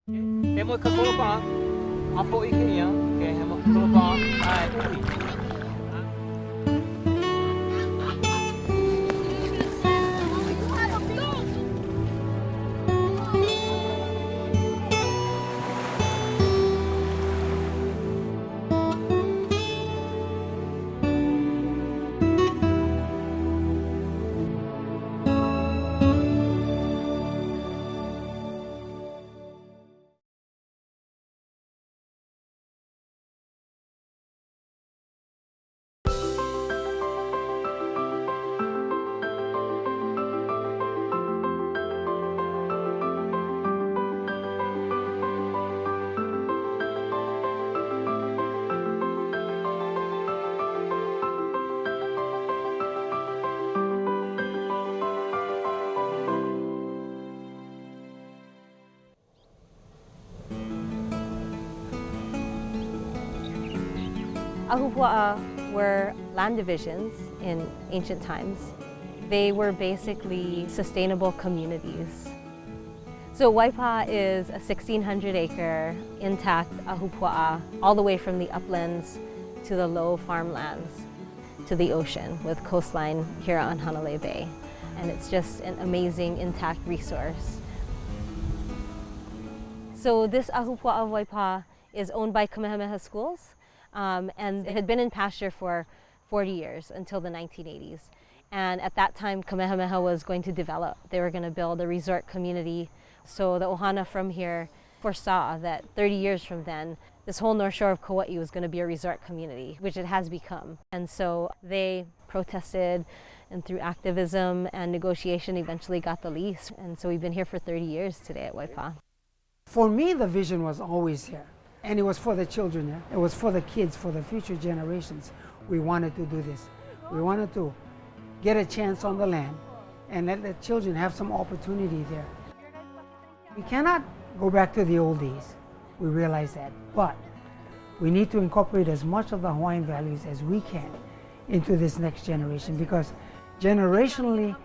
He mo ka kolopa, apo ike ia, he mo kolopa, ai, ui. Ahupua were land divisions in ancient times. They were basically sustainable communities. So Waipa is a 1,600-acre intact ahupua, all the way from the uplands to the low farmlands to the ocean with coastline here on Hanalei Bay. And it's just an amazing intact resource. So this ahupua of Waipa is owned by Kamehameha Schools. And it had been in pasture for 40 years until the 1980s. And at that time, Kamehameha was going to develop. They were going to build a resort community. So the ohana from here foresaw that 30 years from then, this whole north shore of Kauaʻi was going to be a resort community, which it has become. And so they protested, and through activism and negotiation, eventually got the lease. And so we've been here for 30 years today at Waipa. For me, the vision was always here. And it was for the children, yeah? It was for the kids, for the future generations. We wanted to do this. We wanted to get a chance on the land and let the children have some opportunity there. We cannot go back to the old days. We realize that. But we need to incorporate as much of the Hawaiian values as we can into this next generation, because generationally,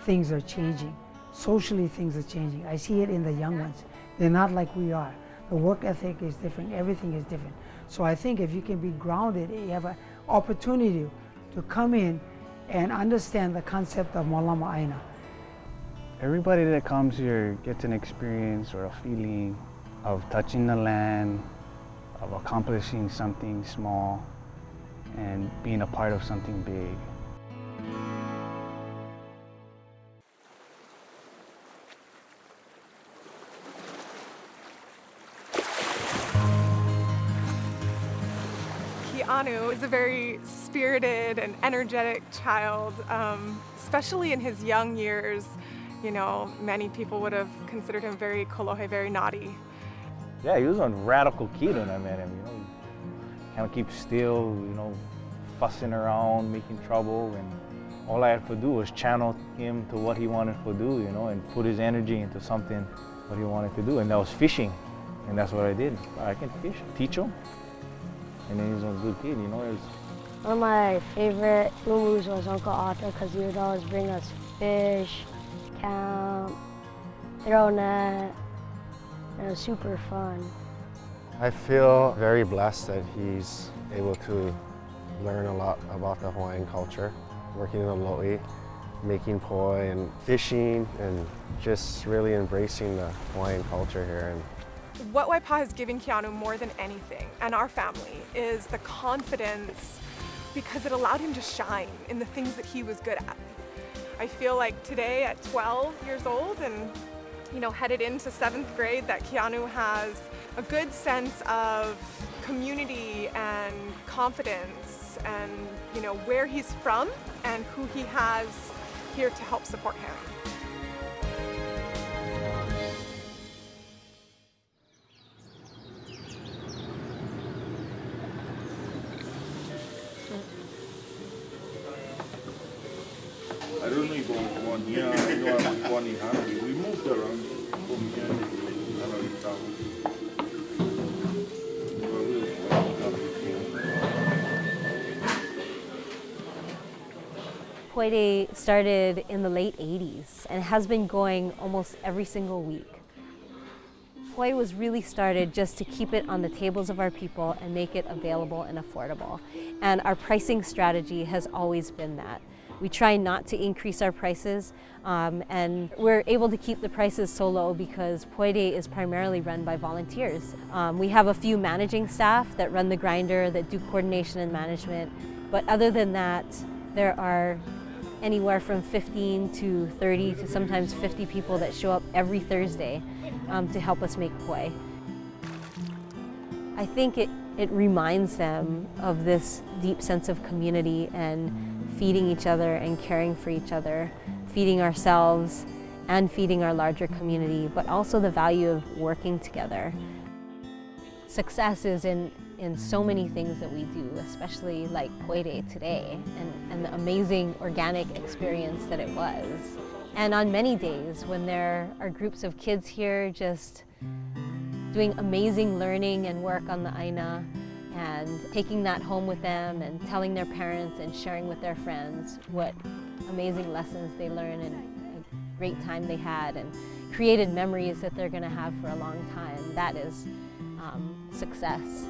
things are changing. Socially, things are changing. I see it in the young ones. They're not like we are. The work ethic is different, everything is different. So I think if you can be grounded, you have an opportunity to come in and understand the concept of Malama Aina. Everybody that comes here gets an experience or a feeling of touching the land, of accomplishing something small, and being a part of something big. Keanu is a very spirited and energetic child, especially in his young years. You know, many people would have considered him very kolohe, very naughty. Yeah, he was a radical kid when I met him, you know. Kind of keep still, you know, fussing around, making trouble, and all I had to do was channel him to what he wanted to do, you know, and put his energy into something what he wanted to do, and that was fishing, and that's what I did. I can fish, teach him. And then he's a good kid, you know. One of my favorite moo-moos was Uncle Arthur, because he would always bring us fish, camp, throw net. It was super fun. I feel very blessed that he's able to learn a lot about the Hawaiian culture, working in the lo'i, making poi and fishing, and just really embracing the Hawaiian culture here. What Waipa has given Keanu more than anything, and our family, is the confidence, because it allowed him to shine in the things that he was good at. I feel like today at 12 years old and, you know, headed into 7th grade, that Keanu has a good sense of community and confidence and, you know, where he's from and who he has here to help support him. I don't know if I was born here. I know I was born in Hanalei. We moved around from here to Hanalei town. Poi Day started in the late 80s and has been going almost every single week. Poi was really started just to keep it on the tables of our people and make it available and affordable. And our pricing strategy has always been that. We try not to increase our prices, and we're able to keep the prices so low because Poi Day is primarily run by volunteers. We have a few managing staff that run the grinder, that do coordination and management, but other than that, there are anywhere from 15 to 30 to sometimes 50 people that show up every Thursday to help us make poi. I think it reminds them of this deep sense of community and feeding each other and caring for each other, feeding ourselves and feeding our larger community, but also the value of working together. Success is in so many things that we do, especially like Poi Day today and the amazing organic experience that it was. And on many days when there are groups of kids here just doing amazing learning and work on the Aina and taking that home with them and telling their parents and sharing with their friends what amazing lessons they learned and a great time they had and created memories that they're going to have for a long time. That is success.